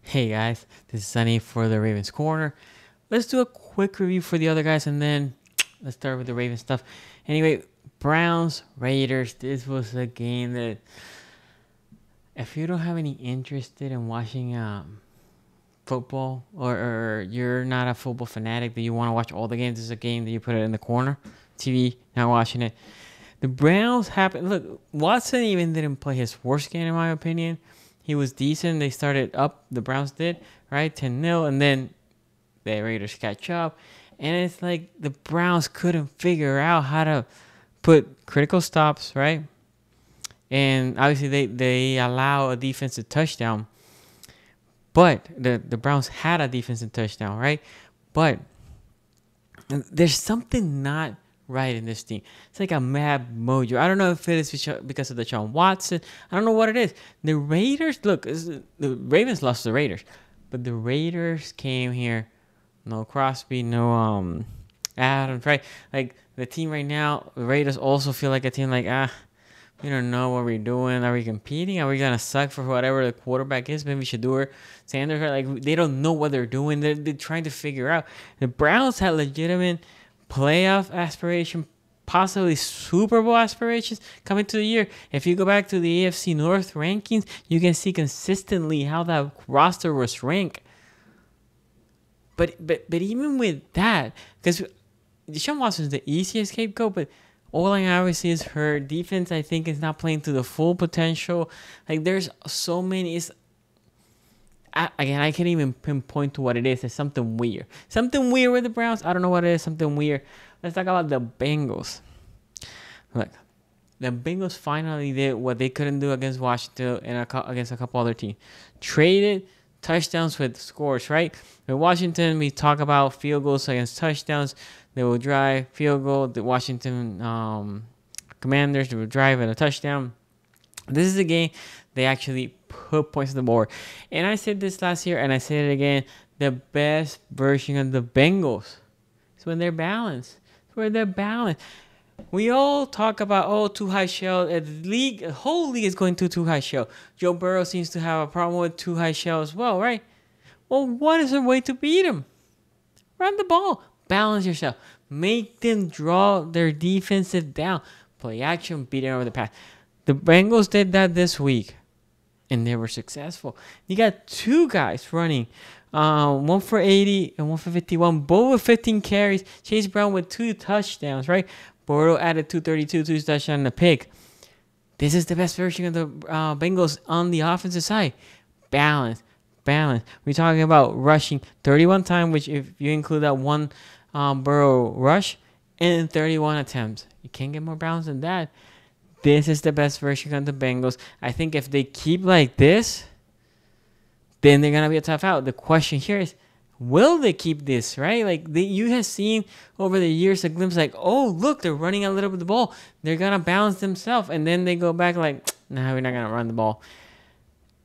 Hey guys, this is Sunny for the Ravens Corner. Let's do a quick review for the other guys and then let's start with the Ravens stuff. Anyway, Browns, Raiders. This was a game that if you don't have any interest in watching football or you're not a football fanatic that you want to watch all the games, this is a game that you put it in the corner, TV, not watching it. The Browns happened. Look, Watson even didn't play his worst game in my opinion. He was decent. They started up. The Browns did, right? 10-0. And then the Raiders catch up. And it's like the Browns couldn't figure out how to put critical stops, right? And obviously they allow a defensive touchdown. But the Browns had a defensive touchdown, right? But there's something not right in this team. It's like a mad mojo. I don't know if it is because of the Deshaun Watson. I don't know what it is. The Raiders, look, the Ravens lost to the Raiders, but the Raiders came here. No Crosby, no Adams, right? Like the team right now, the Raiders also feel like a team like, we don't know what we're doing. Are we competing? Are we gonna suck for whatever the quarterback is? Maybe Shador, Sanders, right? Like they don't know what they're doing. They're trying to figure out. The Browns had legitimate playoff aspiration, possibly Super Bowl aspirations coming to the year. If you go back to the AFC North rankings, you can see consistently how that roster was ranked. But even with that, because Deshaun Watson is the easiest scapegoat, but O-line obviously is her defense. I think is not playing to the full potential. Like there's so many. Again, I can't even pinpoint to what it is. It's something weird. Something weird with the Browns. I don't know what it is. Something weird. Let's talk about the Bengals. Look, the Bengals finally did what they couldn't do against Washington and against a couple other teams. Traded touchdowns with scores, right? With Washington, we talk about field goals against touchdowns. They will drive field goal. The Washington Commanders, they will drive at a touchdown. This is a game they actually put points on the board. And I said this last year, and I said it again. The best version of the Bengals is when they're balanced. It's where they're balanced. We all talk about, too high shell. The whole league is going to too high shell. Joe Burrow seems to have a problem with too high shell as well, right? Well, what is a way to beat him? Run the ball. Balance yourself. Make them draw their defensive down. Play action, beat it over the pass. The Bengals did that this week, and they were successful. You got two guys running, one for 80 and one for 51, both with 15 carries. Chase Brown with 2 touchdowns, right? Burrow added 232, 2 touchdowns and a pick. This is the best version of the Bengals on the offensive side. Balance. We're talking about rushing 31 times, which if you include that one Burrow rush, and 31 attempts. You can't get more balanced than that. This is the best version of the Bengals. I think if they keep like this, then they're going to be a tough out. The question here is, will they keep this, right? Like you have seen over the years a glimpse like, look, they're running a little bit of the ball. They're going to balance themselves. And then they go back like, nah, we're not going to run the ball.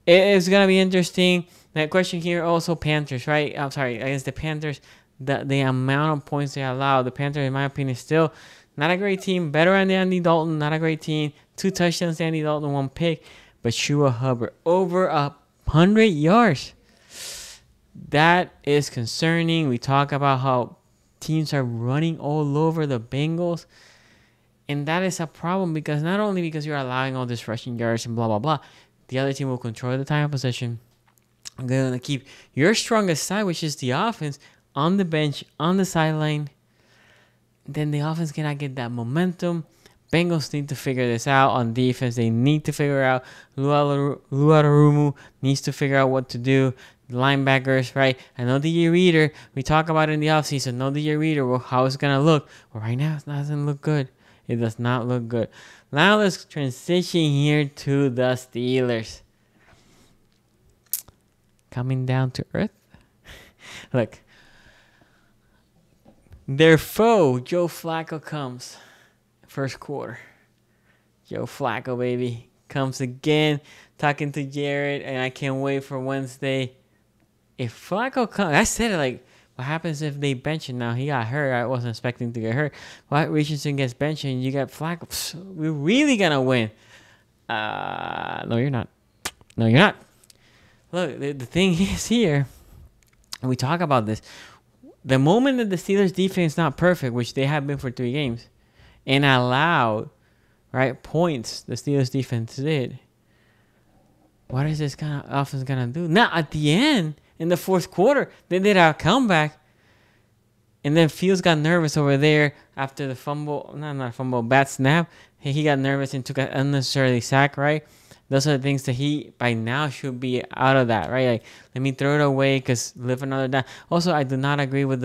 It's going to be interesting. That question here also Panthers, right? I'm sorry, against the Panthers, the amount of points they allow. The Panthers, in my opinion, still not a great team. Better than Andy Dalton. Not a great team. 2 touchdowns to Andy Dalton, 1 pick. But Shua Hubbard, over 100 yards. That is concerning. We talk about how teams are running all over the Bengals. And that is a problem because not only because you're allowing all this rushing yards and blah, blah, blah. The other team will control the time of possession. I'm going to keep your strongest side, which is the offense, on the bench, on the sideline. Then the offense cannot get that momentum. Bengals need to figure this out on defense. They need to figure out. Luarumu needs to figure out what to do. The linebackers, right? I know DJ Reader. We talk about it in the offseason. Know DJ Reader, how it's going to look. Well, right now, it doesn't look good. It does not look good. Now let's transition here to the Steelers. Coming down to earth. Look. Their foe, Joe Flacco, comes. First quarter. Joe Flacco, baby. Comes again. Talking to Jared. And I can't wait for Wednesday. If Flacco comes, I said it like, what happens if they bench him now? He got hurt. I wasn't expecting to get hurt. What Richardson gets benched and you got Flacco. We're really going to win. No, you're not. look, the thing is here, and we talk about this, the moment that the Steelers defense is not perfect, which they have been for 3 games, and allowed, right, points the Steelers defense did, what is this kind of offense going to do? Now, at the end, in the fourth quarter, they did a comeback. And then Fields got nervous over there after the fumble. Not fumble, bad snap. He got nervous and took an unnecessary sack, right? Those are the things that he, by now, should be out of that, right? Like, let me throw it away because live another down. Also, I do not agree with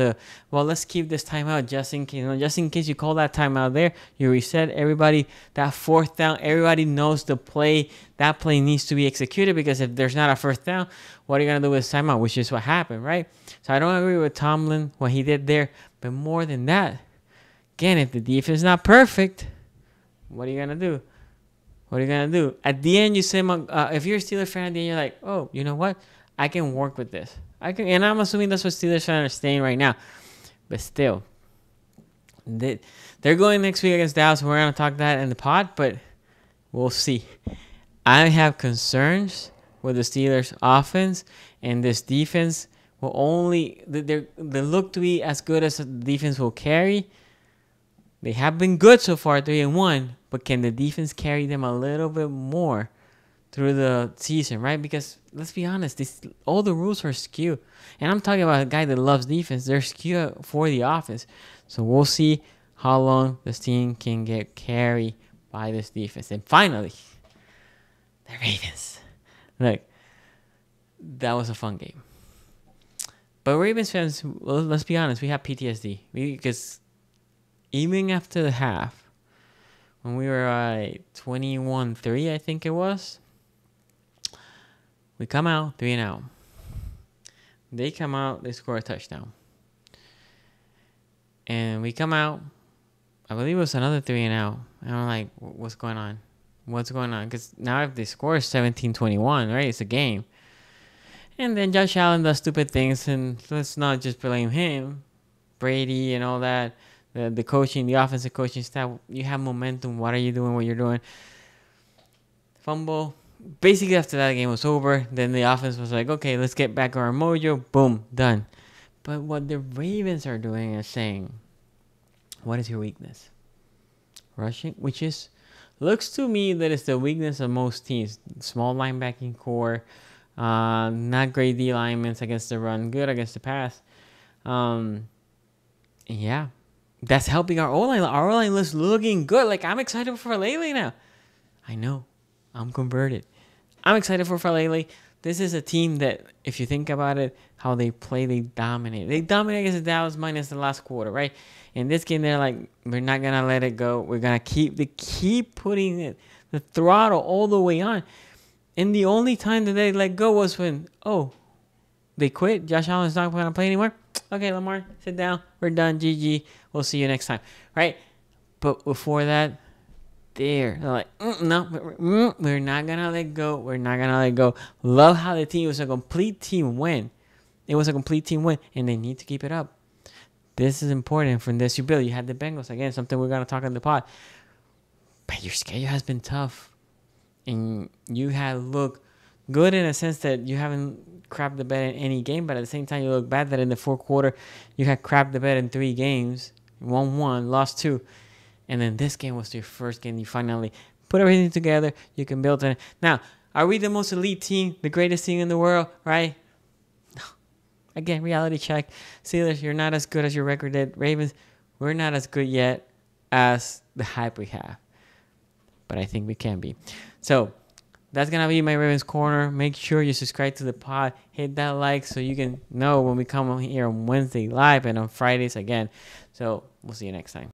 let's keep this timeout just in case. Just in case you call that timeout there, you reset everybody. That fourth down, everybody knows the play. That play needs to be executed because if there's not a first down, what are you going to do with timeout, which is what happened, right? So I don't agree with Tomlin, what he did there. But more than that, again, if the defense is not perfect, what are you going to do? What are you going to do? At the end, you say, if you're a Steelers fan, at the end, you're like, oh, you know what? I can work with this. And I'm assuming that's what Steelers fans are saying right now. But still, they're going next week against Dallas. We're going to talk that in the pod, but we'll see. I have concerns with the Steelers offense, and this defense will only, they look to be as good as the defense will carry. They have been good so far, 3-1, but can the defense carry them a little bit more through the season, right? Because let's be honest, all the rules are skewed. And I'm talking about a guy that loves defense. They're skewed for the offense. So we'll see how long this team can get carried by this defense. And finally, the Ravens. Look, that was a fun game. But Ravens fans, let's be honest, we have PTSD. Because even after the half, when we were at 21-3, I think it was, we come out 3-0. They come out, they score a touchdown. And we come out, I believe it was another 3-0. And I'm like, what's going on? What's going on? Because now if they score 17-21, right, it's a game. And then Josh Allen does stupid things, and let's not just blame him. Brady and all that. The coaching, the offensive coaching staff, you have momentum. What are you doing? What you're doing? Fumble. Basically, after that game was over, then the offense was like, okay, let's get back our mojo. Boom, done. But what the Ravens are doing is saying, what is your weakness? Rushing, which is, looks to me that it's the weakness of most teams. Small linebacking core, not great D linemen against the run, good against the pass. Yeah. That's helping our O-line. Our O-line looks looking good. Like, I'm excited for Falele now. I know. I'm converted. I'm excited for Falele. This is a team that, if you think about it, how they play, they dominate. They dominate against the Dallas minus the last quarter, right? In this game, they're like, we're not going to let it go. We're going to keep putting it, the throttle all the way on. And the only time that they let go was when, they quit. Josh Allen's not going to play anymore. Okay, Lamar, sit down. We're done. GG. We'll see you next time. Right? But before that, they're like, no, we're not going to let go. We're not going to let go. Love how the team was a complete team win. It was a complete team win, and they need to keep it up. This is important from this you build. You had the Bengals. Again, something we're going to talk in the pod. But your schedule has been tough. And you have looked good in a sense that you haven't crapped the bed in any game, but at the same time, you look bad that in the fourth quarter, you had crapped the bed in 3 games, 1-1, lost 2. And then this game was your first game. You finally put everything together. You can build it. Now, are we the most elite team, the greatest team in the world, right? No. Again, reality check. Steelers, you're not as good as your record did. Ravens, we're not as good yet as the hype we have. But I think we can be. So, that's going to be my Ravens Corner. Make sure you subscribe to the pod. Hit that like so you can know when we come here on Wednesday live and on Fridays again. So, we'll see you next time.